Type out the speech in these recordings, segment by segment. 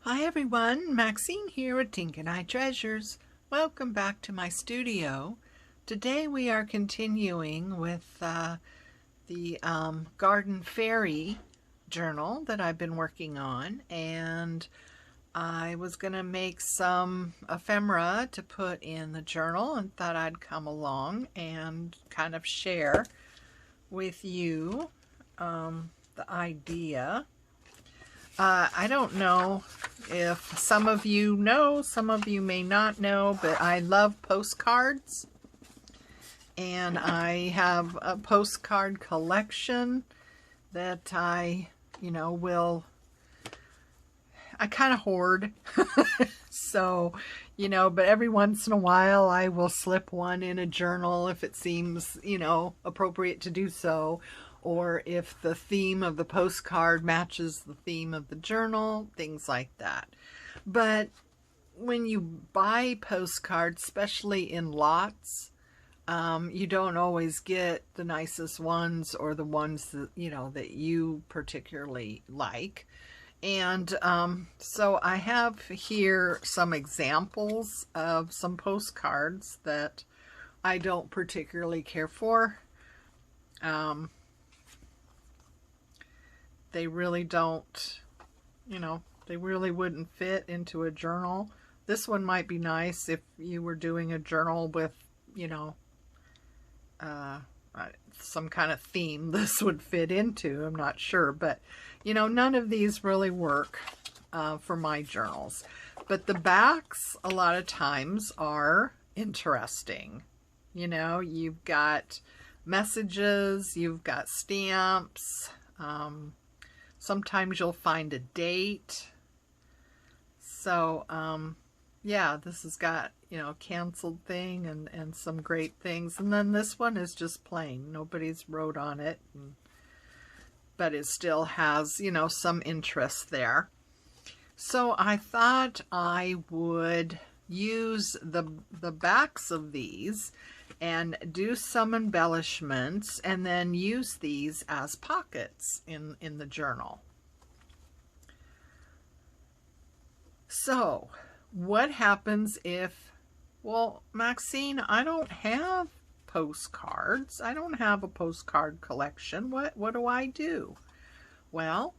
Hi everyone, Maxine here at Tink and I Treasures. Welcome back to my studio. Today we are continuing with the Garden Fairy journal that I've been working on, and I was going to make some ephemera to put in the journal and thought I'd come along and kind of share with you the idea. I don't know if some of you know, some of you may not know, but I love postcards. And I have a postcard collection that I kind of hoard. So, but every once in a while I will slip one in a journal if it seems, appropriate to do so. Or if the theme of the postcard matches the theme of the journal, things like that. But when you buy postcards, especially in lots, you don't always get the nicest ones or the ones that, that you particularly like. And so I have here some examples of some postcards that I don't particularly care for. They really don't, they really wouldn't fit into a journal. This one might be nice if you were doing a journal with, some kind of theme this would fit into. I'm not sure, but, none of these really work for my journals. But the backs, a lot of times, are interesting. You've got messages, you've got stamps, sometimes you'll find a date. So, yeah, this has got, canceled thing and some great things. And then this one is just plain. Nobody's wrote on it, but it still has, some interest there. So I thought I would use the backs of these and do some embellishments and then use these as pockets in the journal. So what happens if, well, Maxine, I don't have postcards. I don't have a postcard collection. What do I do? Well,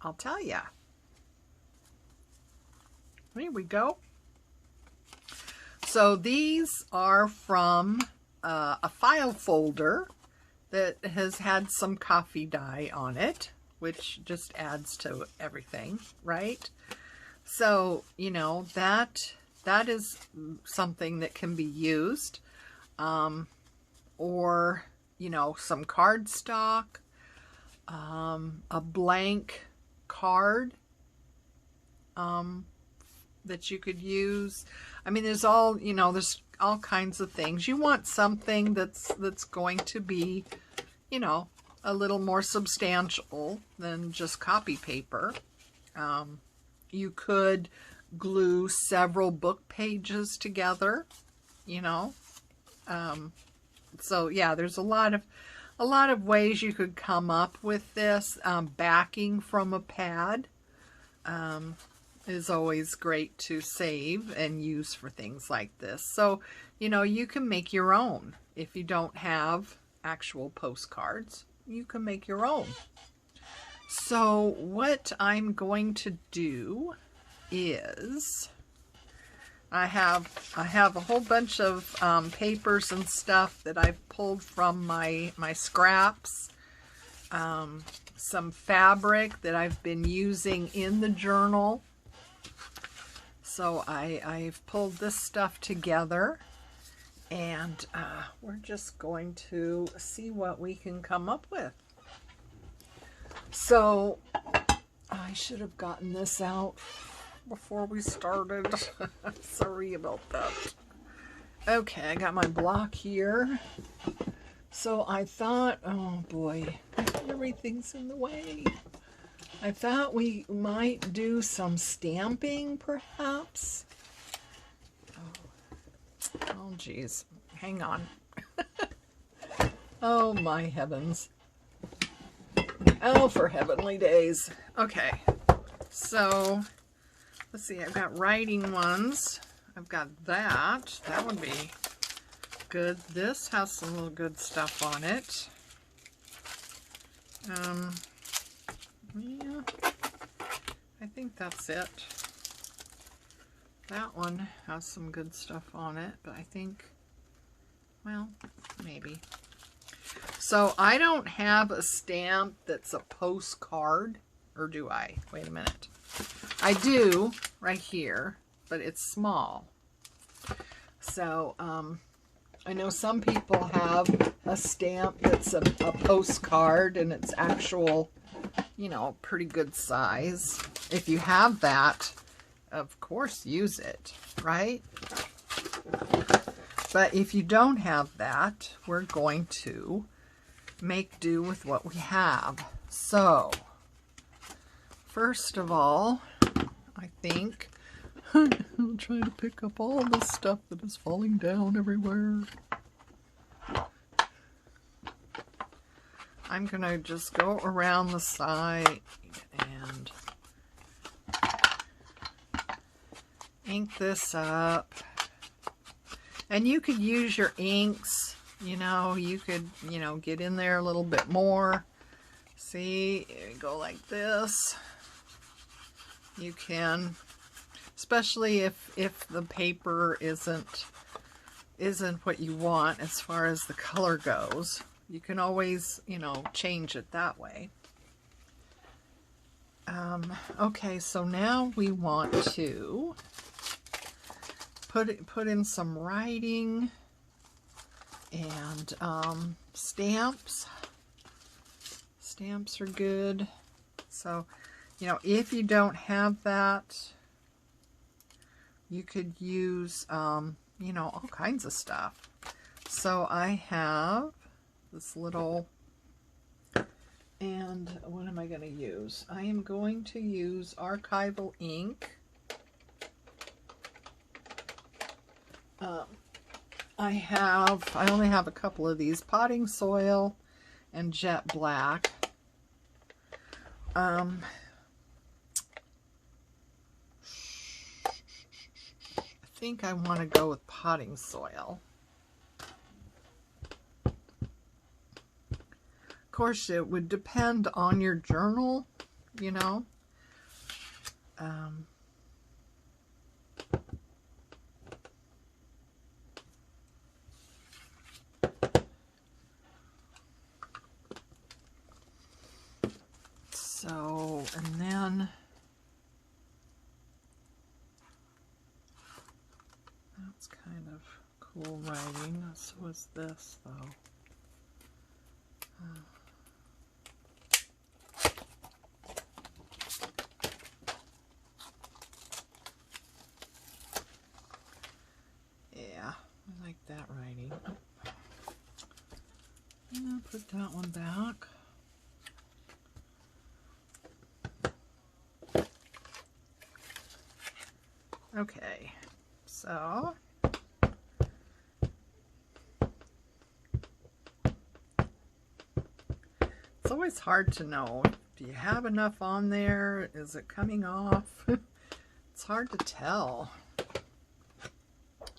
I'll tell you. Here we go. So these are from a file folder that has had some coffee dye on it, which just adds to everything, right? So, that is something that can be used. Or, some cardstock, a blank card that you could use. I mean, there's all, there's all kinds of things. You want something that's going to be, a little more substantial than just copy paper. You could glue several book pages together, so yeah, there's a lot of ways you could come up with this. Backing from a pad is always great to save and use for things like this. So, you can make your own. If you don't have actual postcards, you can make your own. So what I'm going to do is I have a whole bunch of papers and stuff that I've pulled from my scraps. Some fabric that I've been using in the journal. So I've pulled this stuff together, and we're just going to see what we can come up with. So I should have gotten this out before we started. Sorry about that. Okay, I got my block here. So I thought, oh boy, everything's in the way. I thought we might do some stamping, perhaps. Oh geez, hang on. Oh my heavens. Oh, for heavenly days. Okay, so let's see, I've got writing ones. I've got that. That would be good. This has some little good stuff on it. Yeah, I think that's it. That one has some good stuff on it, but I think, well, maybe. So I don't have a stamp that's a postcard, or do I? Wait a minute. I do right here, but it's small. So I know some people have a stamp that's a postcard and it's actual, you know, pretty good size. If you have that, of course, use it, right? But if you don't have that, we're going to make do with what we have. So, first of all, I think I'll try to pick up all the stuff that is falling down everywhere. I'm going to just go around the side and ink this up. And you could use your inks, you know, you could, you know, get in there a little bit more. See, go like this. You can, especially if the paper isn't what you want as far as the color goes. You can always, you know, change it that way. Okay, so now we want to put in some writing and stamps. Stamps are good. So, you know, if you don't have that, you could use, you know, all kinds of stuff. So I have this little, and what am I going to use? I am going to use archival ink. I only have a couple of these, potting soil and jet black. I think I want to go with potting soil. Of course, it would depend on your journal, you know. So, and then that's kind of cool writing. So is this, though. Yeah, I like that writing. And I'll put that one back. Okay, so it's always hard to know. Do you have enough on there? Is it coming off? It's hard to tell.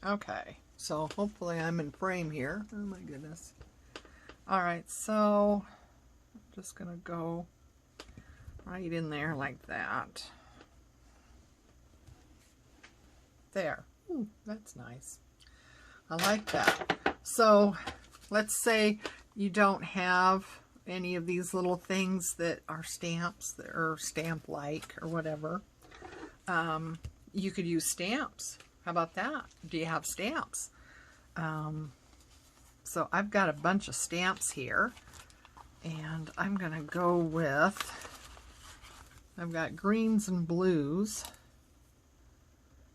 Okay, so hopefully I'm in frame here. Oh my goodness. Alright, so I'm just going to go right in there like that. There. Ooh, that's nice. I like that. So let's say you don't have any of these little things that are stamps that are stamp-like or whatever. You could use stamps. How about that? Do you have stamps? So I've got a bunch of stamps here, and I'm going to go with, I've got greens and blues.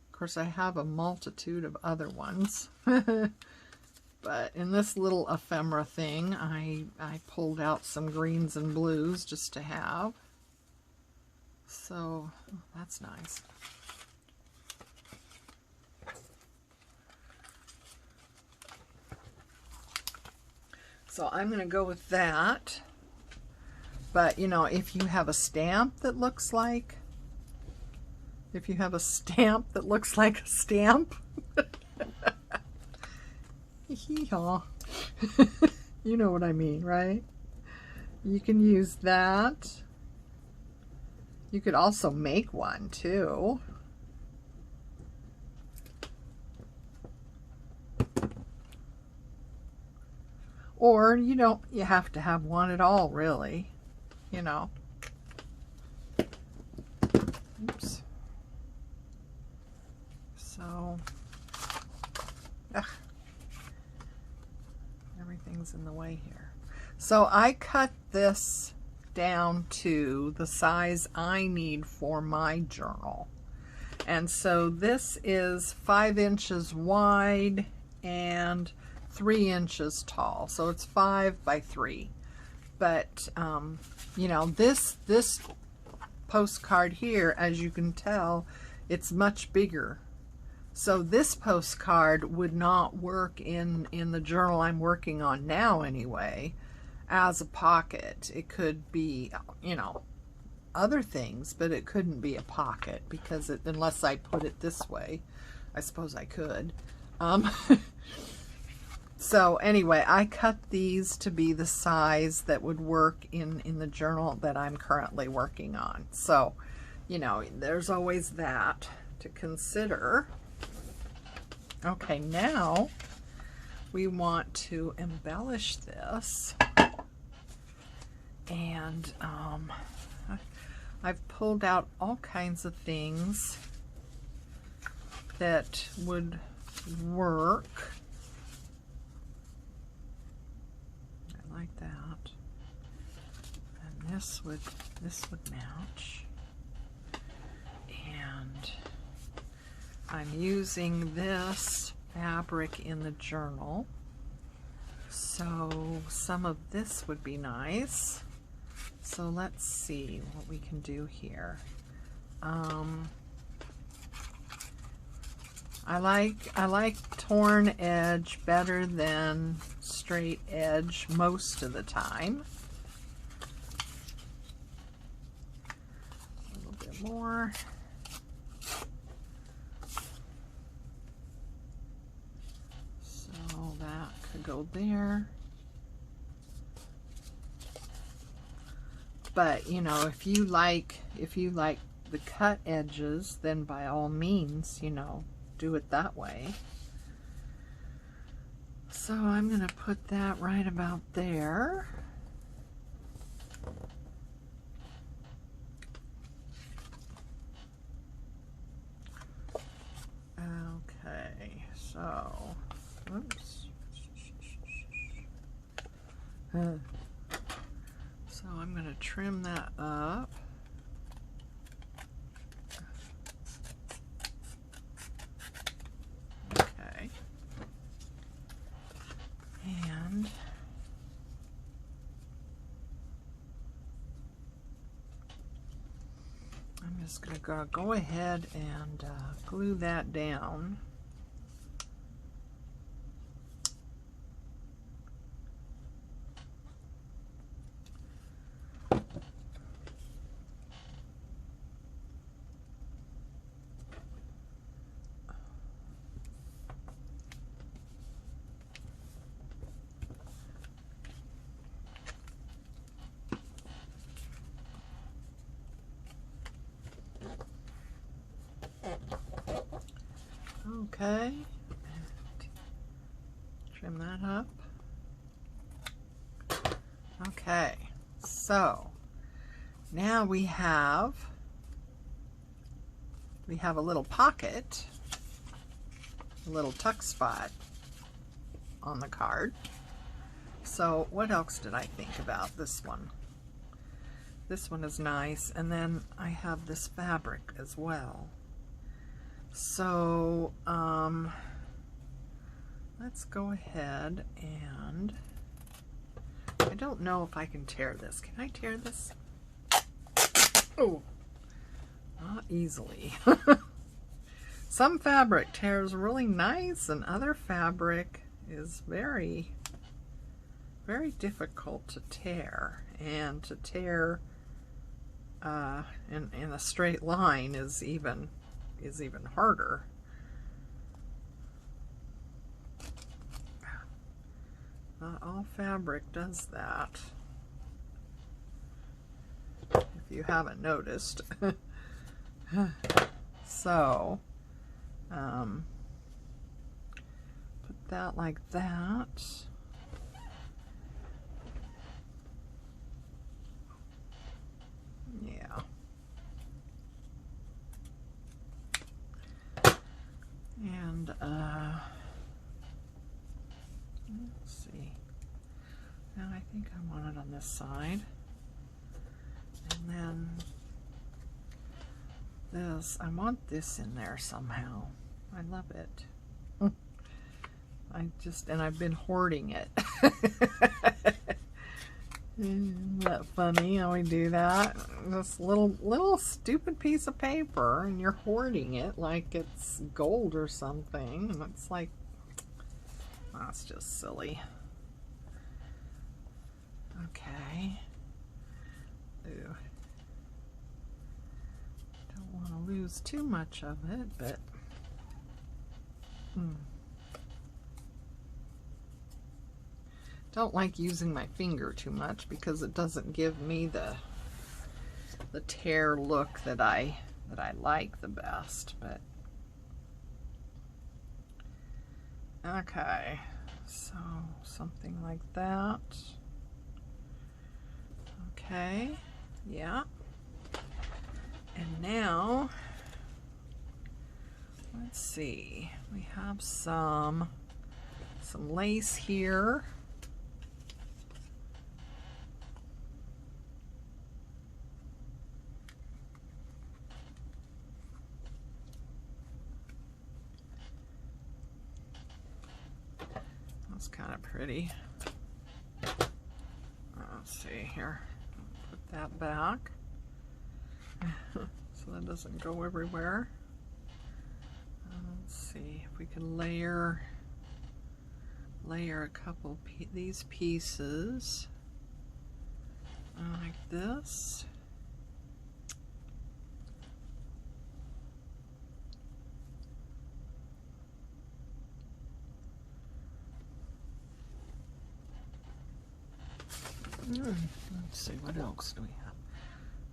Of course, I have a multitude of other ones. But in this little ephemera thing, I pulled out some greens and blues just to have. So, oh, that's nice. So I'm going to go with that. But, you know, if you have a stamp that looks like If you have a stamp that looks like a stamp. Hee-haw. You know what I mean, right? You can use that. You could also make one too. Or you have to have one at all, really, you know. Oops. So, everything's in the way here. So I cut this down to the size I need for my journal. And so this is 5 inches wide and 3 inches tall. So it's 5 by 3. But, this postcard here, as you can tell, it's much bigger. So this postcard would not work in the journal I'm working on now anyway as a pocket. It could be, other things, but it couldn't be a pocket because unless I put it this way. I suppose I could. So anyway, I cut these to be the size that would work in the journal that I'm currently working on. So, there's always that to consider. Okay, now we want to embellish this. And I've pulled out all kinds of things that would work. I like that. And this would match. And I'm using this fabric in the journal. So some of this would be nice. So let's see what we can do here. I like torn edge better than straight edge most of the time. A little bit more. So that could go there. But if you like the cut edges, then by all means, do it that way. So I'm going to put that right about there. Okay, so, oops. So I'm going to trim that up. Okay. And I'm just going to go ahead and glue that down. Okay, trim that up. Okay, so now we have a little pocket, a little tuck spot on the card. So what else did I think about this one? This one is nice, and then I have this fabric as well. So let's go ahead and I don't know if I can tear this. Can I tear this? Oh, not easily. Some fabric tears really nice, and other fabric is very, very difficult to tear. And to tear in a straight line is even is even harder. Not all fabric does that, if you haven't noticed. So, put that like that. Yeah. And, let's see. Now I think I want it on this side. And then this, I want this in there somehow. I love it. And I've been hoarding it. Isn't that funny how we do that? This little stupid piece of paper, and you're hoarding it like it's gold or something. And it's like, that's just silly. Okay. Ooh. Don't want to lose too much of it, but don't like using my finger too much because it doesn't give me the tear look that I like the best. But okay, so something like that. Okay, yeah. And now, let's see, we have some lace here. That's kind of pretty. Let's see here. Put that back so that doesn't go everywhere. Let's see if we can layer a couple these pieces like this. Let's see, what else do we have?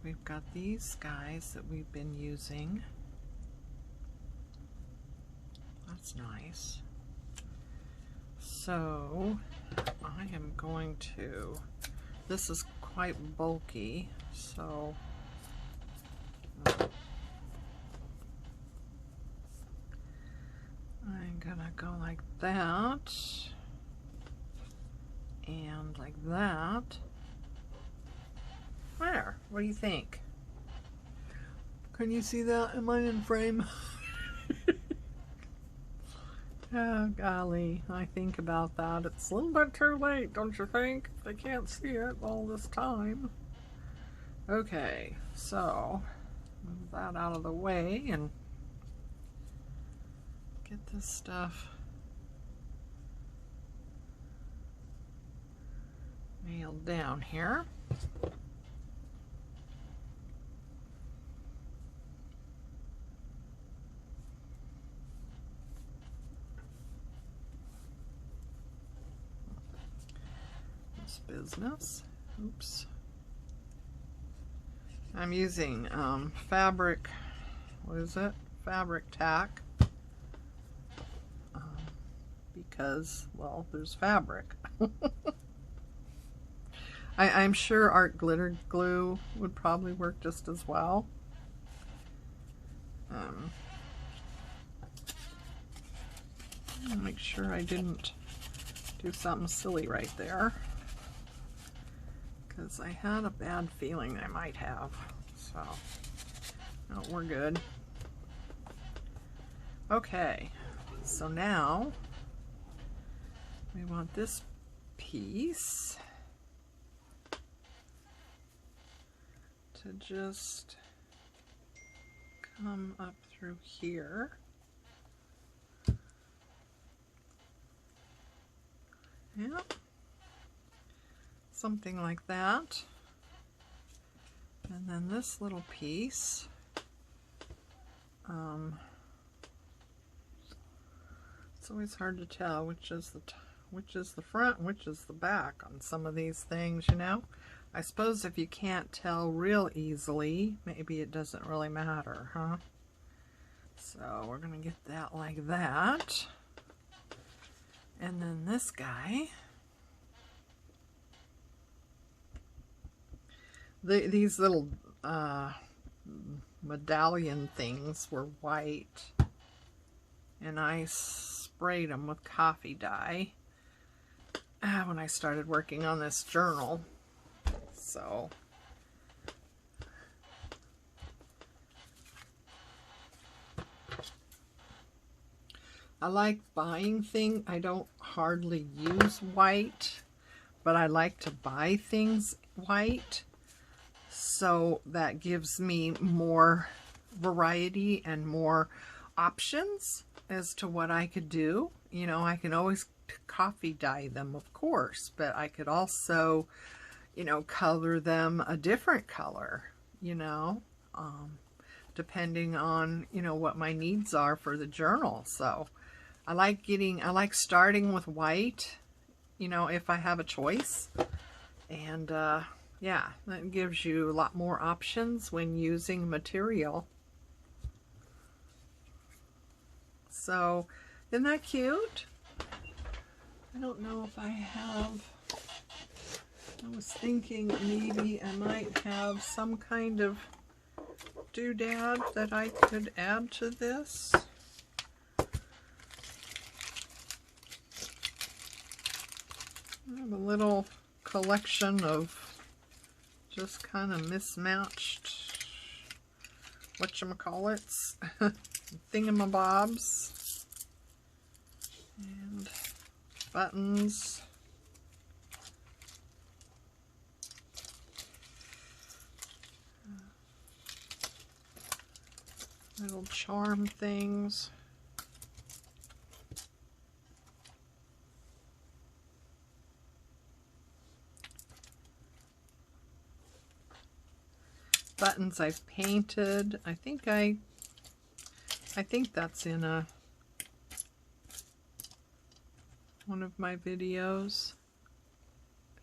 We've got these guys that we've been using. That's nice. So I am going to, this is quite bulky, so I'm gonna go like that and like that. There, what do you think? Can you see that? Am I in frame? Oh, golly, I think about that. It's a little bit too late, don't you think? They can't see it all this time. Okay, so move that out of the way and get this stuff nailed down here. Business. Oops. I'm using fabric, what is it? Fabric tack. Because, well, there's fabric. I'm sure art glitter glue would probably work just as well. I'll make sure I didn't do something silly right there, because I had a bad feeling I might have. So, no, we're good. Okay, so now we want this piece to just come up through here. Yep. Something like that. And then this little piece It's always hard to tell which is the front, which is the back on some of these things, you know. I suppose if you can't tell real easily, maybe it doesn't really matter, huh? So we're gonna get that like that. And then this guy, these little medallion things were white, and I sprayed them with coffee dye when I started working on this journal. So I like buying things. I don't hardly use white, but I like to buy things white, so that gives me more variety and more options as to what I could do. You know, I can always coffee dye them, of course, but I could also, you know, color them a different color, you know, depending on, you know, what my needs are for the journal. So I like starting with white, you know, if I have a choice. And yeah, that gives you a lot more options when using material. So, isn't that cute? I don't know if I have, I was thinking maybe I might have some kind of doodad that I could add to this. I have a little collection of just kind of mismatched, whatchamacallits, thingamabobs, and buttons. Little charm things. Buttons I've painted. I think that's in one of my videos,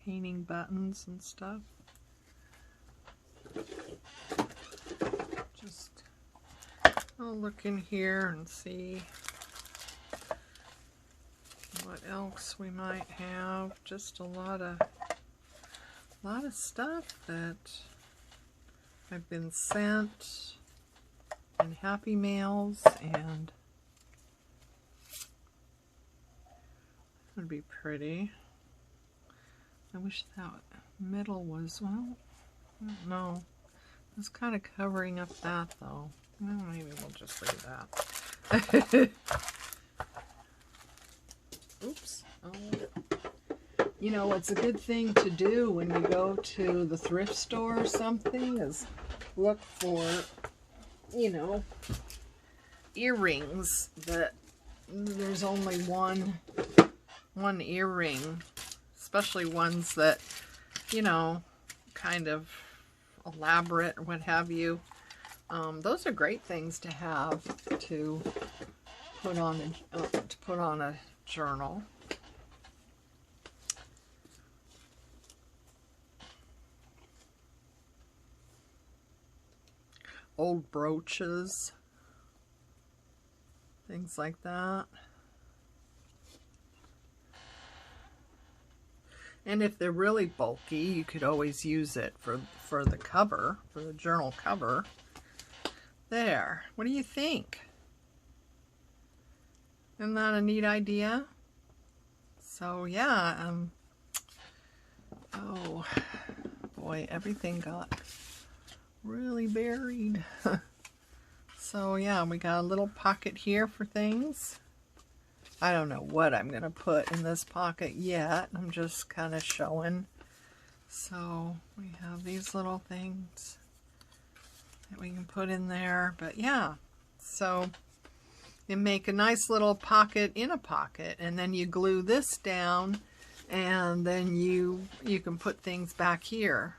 painting buttons and stuff. Just, I'll look in here and see what else we might have. Just a lot of stuff that I've been sent in Happy Mails, and would be pretty. I wish that middle was, well, I don't know. It's kind of covering up that though. Well, maybe we'll just leave that. Oops. Oh. You know, what's a good thing to do when you go to the thrift store or something is look for, you know, earrings that there's only one earring, especially ones that, you know, kind of elaborate or what have you. Those are great things to have to put on a journal. Old brooches, things like that. And if they're really bulky, you could always use it for the cover, for the journal cover. There. What do you think? Isn't that a neat idea? So yeah, oh boy, everything got really buried. So yeah, we got a little pocket here for things. I don't know what I'm gonna put in this pocket yet. I'm just kind of showing. So we have these little things that we can put in there. But yeah, so you make a nice little pocket in a pocket, and then you glue this down, and then you can put things back here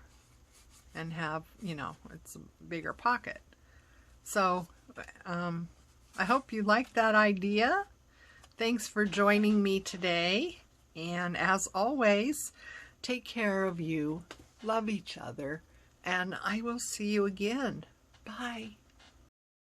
and have, you know, it's a bigger pocket. So I hope you liked that idea. Thanks for joining me today. And as always, take care of you, love each other, and I will see you again. Bye.